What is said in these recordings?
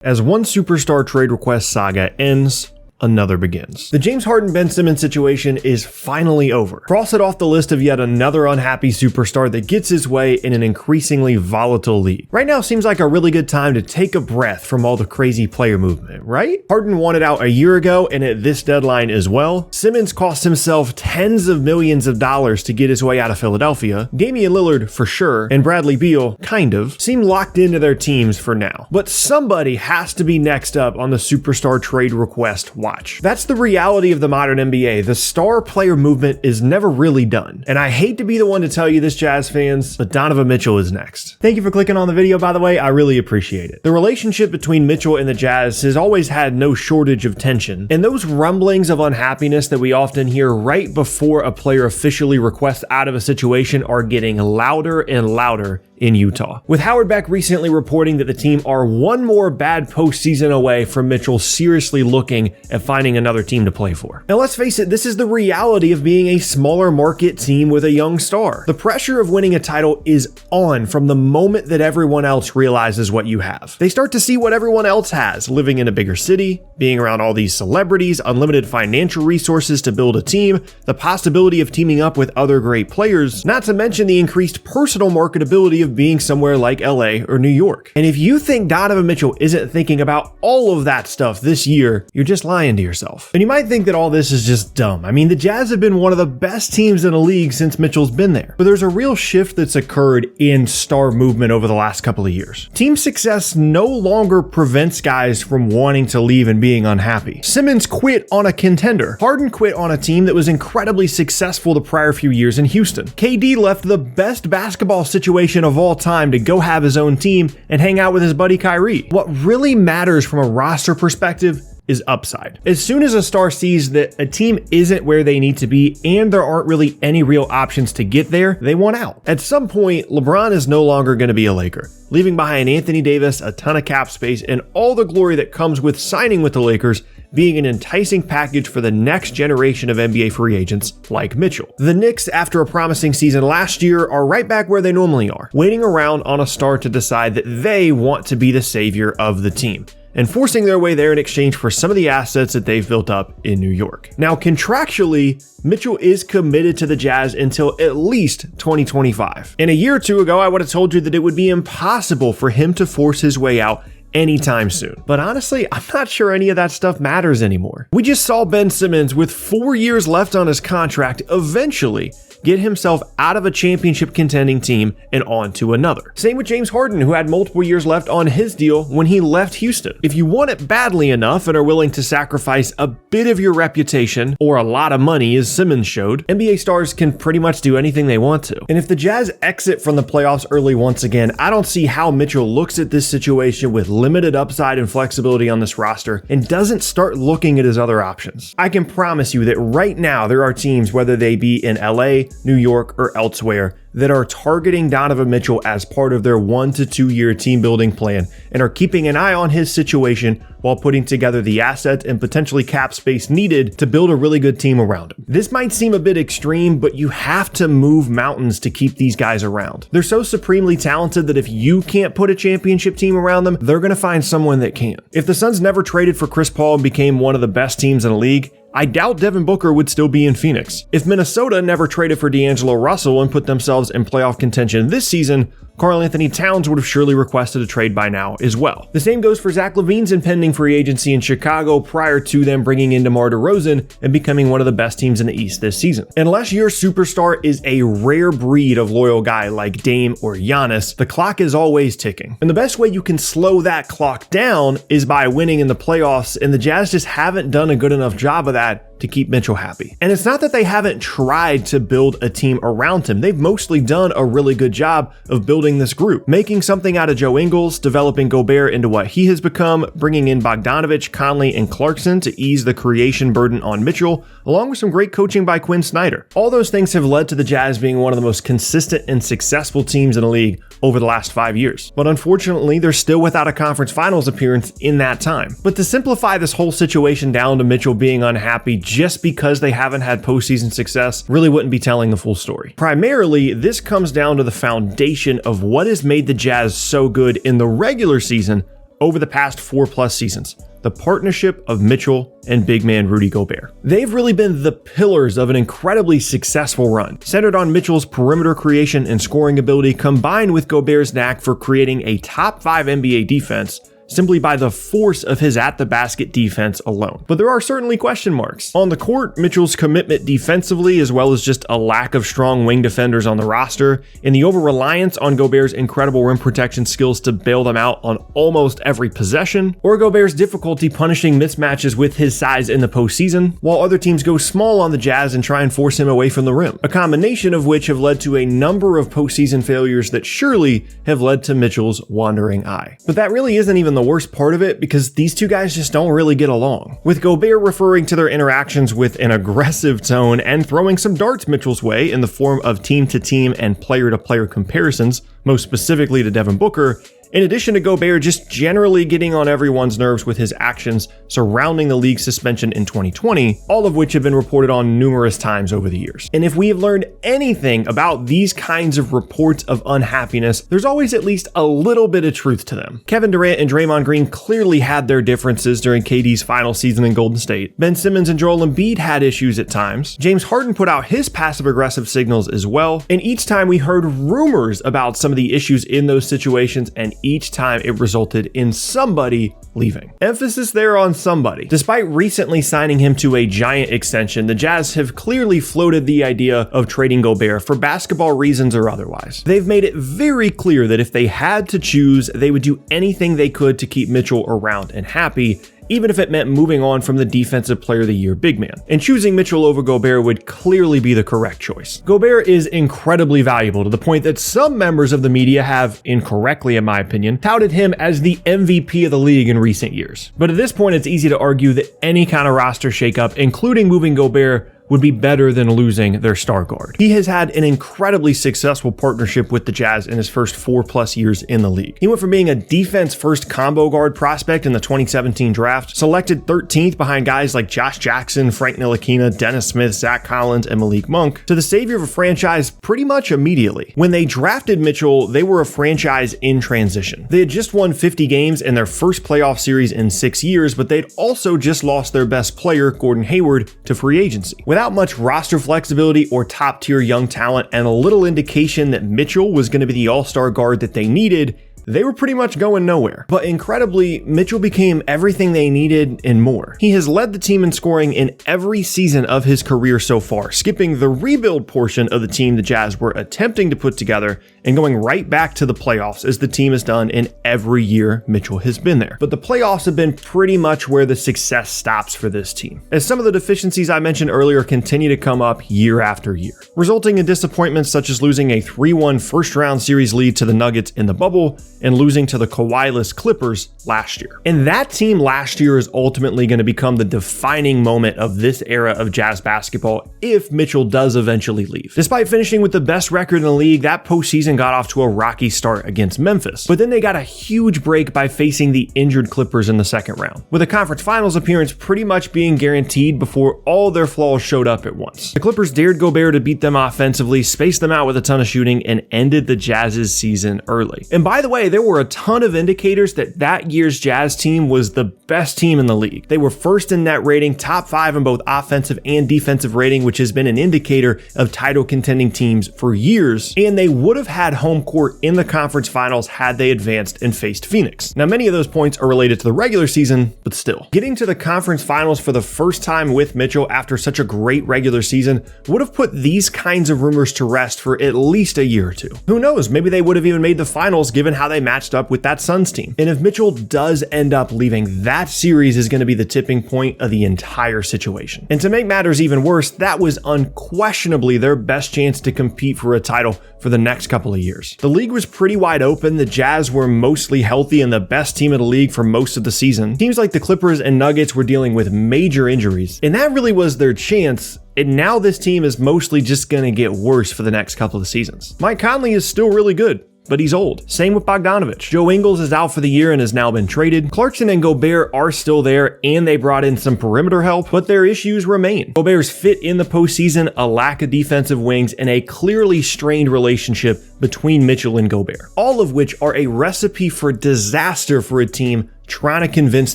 As one superstar trade request saga ends, another begins. The James Harden-Ben Simmons situation is finally over. Frosted off the list of yet another unhappy superstar that gets his way in an increasingly volatile league. Right now seems like a really good time to take a breath from all the crazy player movement, right? Harden wanted out a year ago and at this deadline as well. Simmons cost himself tens of millions of dollars to get his way out of Philadelphia. Damian Lillard, for sure, and Bradley Beal, kind of, seem locked into their teams for now. But somebody has to be next up on the superstar trade request watch. That's the reality of the modern NBA. The star player movement is never really done. And I hate to be the one to tell you this, Jazz fans, but Donovan Mitchell is next. Thank you for clicking on the video, by the way. I really appreciate it. The relationship between Mitchell and the Jazz has always had no shortage of tension, and those rumblings of unhappiness that we often hear right before a player officially requests out of a situation are getting louder and louder in Utah. With Howard Beck recently reporting that the team are one more bad postseason away from Mitchell seriously looking at finding another team to play for. Now let's face it, this is the reality of being a smaller market team with a young star. The pressure of winning a title is on from the moment that everyone else realizes what you have. They start to see what everyone else has, living in a bigger city, being around all these celebrities, unlimited financial resources to build a team, the possibility of teaming up with other great players, not to mention the increased personal marketability of being somewhere like LA or New York. And if you think Donovan Mitchell isn't thinking about all of that stuff this year, you're just lying to yourself. And you might think that all this is just dumb. I mean, the Jazz have been one of the best teams in the league since Mitchell's been there. But there's a real shift that's occurred in star movement over the last couple of years. Team success no longer prevents guys from wanting to leave and being unhappy. Simmons quit on a contender. Harden quit on a team that was incredibly successful the prior few years in Houston. KD left the best basketball situation of all time to go have his own team and hang out with his buddy Kyrie. What really matters from a roster perspective is upside. As soon as a star sees that a team isn't where they need to be and there aren't really any real options to get there, they want out. At some point, LeBron is no longer going to be a Laker, leaving behind Anthony Davis, a ton of cap space, and all the glory that comes with signing with the Lakers being an enticing package for the next generation of NBA free agents like Mitchell. The Knicks, after a promising season last year, are right back where they normally are, waiting around on a star to decide that they want to be the savior of the team, and forcing their way there in exchange for some of the assets that they've built up in New York. Now, contractually, Mitchell is committed to the Jazz until at least 2025. And a year or two ago, I would have told you that it would be impossible for him to force his way out anytime soon. But honestly, I'm not sure any of that stuff matters anymore. We just saw Ben Simmons, with 4 years left on his contract, eventually get himself out of a championship contending team and on to another. Same with James Harden, who had multiple years left on his deal when he left Houston. If you want it badly enough and are willing to sacrifice a bit of your reputation or a lot of money, as Simmons showed, NBA stars can pretty much do anything they want to. And if the Jazz exit from the playoffs early once again, I don't see how Mitchell looks at this situation with limited upside and flexibility on this roster and doesn't start looking at his other options. I can promise you that right now there are teams, whether they be in LA, New York, or elsewhere, that are targeting Donovan Mitchell as part of their 1 to 2 year team building plan and are keeping an eye on his situation while putting together the assets and potentially cap space needed to build a really good team around him. This might seem a bit extreme, but you have to move mountains to keep these guys around. They're so supremely talented that if you can't put a championship team around them, they're going to find someone that can. If the Suns never traded for Chris Paul and became one of the best teams in the league, I doubt Devin Booker would still be in Phoenix. If Minnesota never traded for D'Angelo Russell and put themselves in playoff contention this season, Karl Anthony Towns would have surely requested a trade by now as well. The same goes for Zach LaVine's impending free agency in Chicago prior to them bringing in DeMar DeRozan and becoming one of the best teams in the East this season. Unless your superstar is a rare breed of loyal guy like Dame or Giannis, the clock is always ticking. And the best way you can slow that clock down is by winning in the playoffs, and the Jazz just haven't done a good enough job of that to keep Mitchell happy. And it's not that they haven't tried to build a team around him. They've mostly done a really good job of building this group, making something out of Joe Ingles, developing Gobert into what he has become, bringing in Bogdanovich, Conley, and Clarkson to ease the creation burden on Mitchell, along with some great coaching by Quinn Snyder. All those things have led to the Jazz being one of the most consistent and successful teams in the league over the last 5 years. But unfortunately, they're still without a conference finals appearance in that time. But to simplify this whole situation down to Mitchell being unhappy just because they haven't had postseason success really wouldn't be telling the full story. Primarily, this comes down to the foundation of what has made the Jazz so good in the regular season over the past 4+ seasons: the partnership of Mitchell and big man Rudy Gobert. They've really been the pillars of an incredibly successful run, centered on Mitchell's perimeter creation and scoring ability combined with Gobert's knack for creating a top 5 NBA defense simply by the force of his at-the-basket defense alone. But there are certainly question marks. On the court, Mitchell's commitment defensively, as well as just a lack of strong wing defenders on the roster, and the over-reliance on Gobert's incredible rim protection skills to bail them out on almost every possession, or Gobert's difficulty punishing mismatches with his size in the postseason, while other teams go small on the Jazz and try and force him away from the rim. A combination of which have led to a number of postseason failures that surely have led to Mitchell's wandering eye. But that really isn't even the worst part of it, because these two guys just don't really get along, with Gobert referring to their interactions with an aggressive tone and throwing some darts Mitchell's way in the form of team-to-team and player-to-player comparisons, most specifically to Devin Booker, in addition to Gobert just generally getting on everyone's nerves with his actions surrounding the league suspension in 2020, all of which have been reported on numerous times over the years. And if we have learned anything about these kinds of reports of unhappiness, there's always at least a little bit of truth to them. Kevin Durant and Draymond Green clearly had their differences during KD's final season in Golden State. Ben Simmons and Joel Embiid had issues at times. James Harden put out his passive-aggressive signals as well, and each time we heard rumors about some of the issues in those situations, and each time it resulted in somebody leaving. Emphasis there on somebody. Despite recently signing him to a giant extension, the Jazz have clearly floated the idea of trading Gobert for basketball reasons or otherwise. They've made it very clear that if they had to choose, they would do anything they could to keep Mitchell around and happy, even if it meant moving on from the Defensive Player of the Year big man. And choosing Mitchell over Gobert would clearly be the correct choice. Gobert is incredibly valuable to the point that some members of the media have, incorrectly in my opinion, touted him as the MVP of the league in recent years. But at this point, it's easy to argue that any kind of roster shakeup, including moving Gobert, would be better than losing their star guard. He has had an incredibly successful partnership with the Jazz in his first 4+ years in the league. He went from being a defense-first combo guard prospect in the 2017 draft, selected 13th behind guys like Josh Jackson, Frank Ntilikina, Dennis Smith, Zach Collins, and Malik Monk, to the savior of a franchise pretty much immediately. When they drafted Mitchell, they were a franchise in transition. They had just won 50 games in their first playoff series in 6 years, but they'd also just lost their best player, Gordon Hayward, to free agency. Without much roster flexibility or top-tier young talent, and a little indication that Mitchell was going to be the all-star guard that they needed, they were pretty much going nowhere. But incredibly, Mitchell became everything they needed and more. He has led the team in scoring in every season of his career so far, skipping the rebuild portion of the team the Jazz were attempting to put together and going right back to the playoffs, as the team has done in every year Mitchell has been there. But the playoffs have been pretty much where the success stops for this team, as some of the deficiencies I mentioned earlier continue to come up year after year, resulting in disappointments such as losing a 3-1 first-round series lead to the Nuggets in the bubble and losing to the Kawhi-less Clippers last year. And that team last year is ultimately going to become the defining moment of this era of Jazz basketball if Mitchell does eventually leave. Despite finishing with the best record in the league, that postseason got off to a rocky start against Memphis, but then they got a huge break by facing the injured Clippers in the second round, with a conference finals appearance pretty much being guaranteed before all their flaws showed up at once. The Clippers dared Gobert to beat them offensively, spaced them out with a ton of shooting, and ended the Jazz's season early. And by the way, there were a ton of indicators that that year's Jazz team was the best team in the league. They were first in net rating, top 5 in both offensive and defensive rating, which has been an indicator of title contending teams for years, and they would have had home court in the conference finals had they advanced and faced Phoenix. Now, many of those points are related to the regular season, but still. Getting to the conference finals for the first time with Mitchell after such a great regular season would have put these kinds of rumors to rest for at least a year or two. Who knows, maybe they would have even made the finals given how they matched up with that Suns team. And if Mitchell does end up leaving, that series is going to be the tipping point of the entire situation. And to make matters even worse, that was unquestionably their best chance to compete for a title for the next couple of years. The league was pretty wide open. The Jazz were mostly healthy and the best team in the league for most of the season. Teams like the Clippers and Nuggets were dealing with major injuries, and that really was their chance. And now this team is mostly just going to get worse for the next couple of seasons. Mike Conley is still really good, but he's old. Same with Bogdanovic. Joe Ingles is out for the year and has now been traded. Clarkson and Gobert are still there, and they brought in some perimeter help, but their issues remain. Gobert's fit in the postseason, a lack of defensive wings, and a clearly strained relationship between Mitchell and Gobert, all of which are a recipe for disaster for a team trying to convince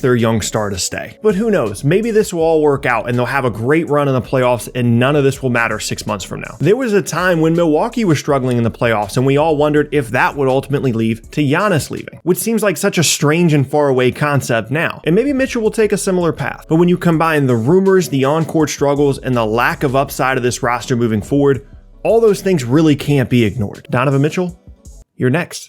their young star to stay. But who knows, maybe this will all work out and they'll have a great run in the playoffs and none of this will matter 6 months from now. There was a time when Milwaukee was struggling in the playoffs and we all wondered if that would ultimately lead to Giannis leaving, which seems like such a strange and faraway concept now. And maybe Mitchell will take a similar path. But when you combine the rumors, the on-court struggles, and the lack of upside of this roster moving forward, all those things really can't be ignored. Donovan Mitchell, you're next.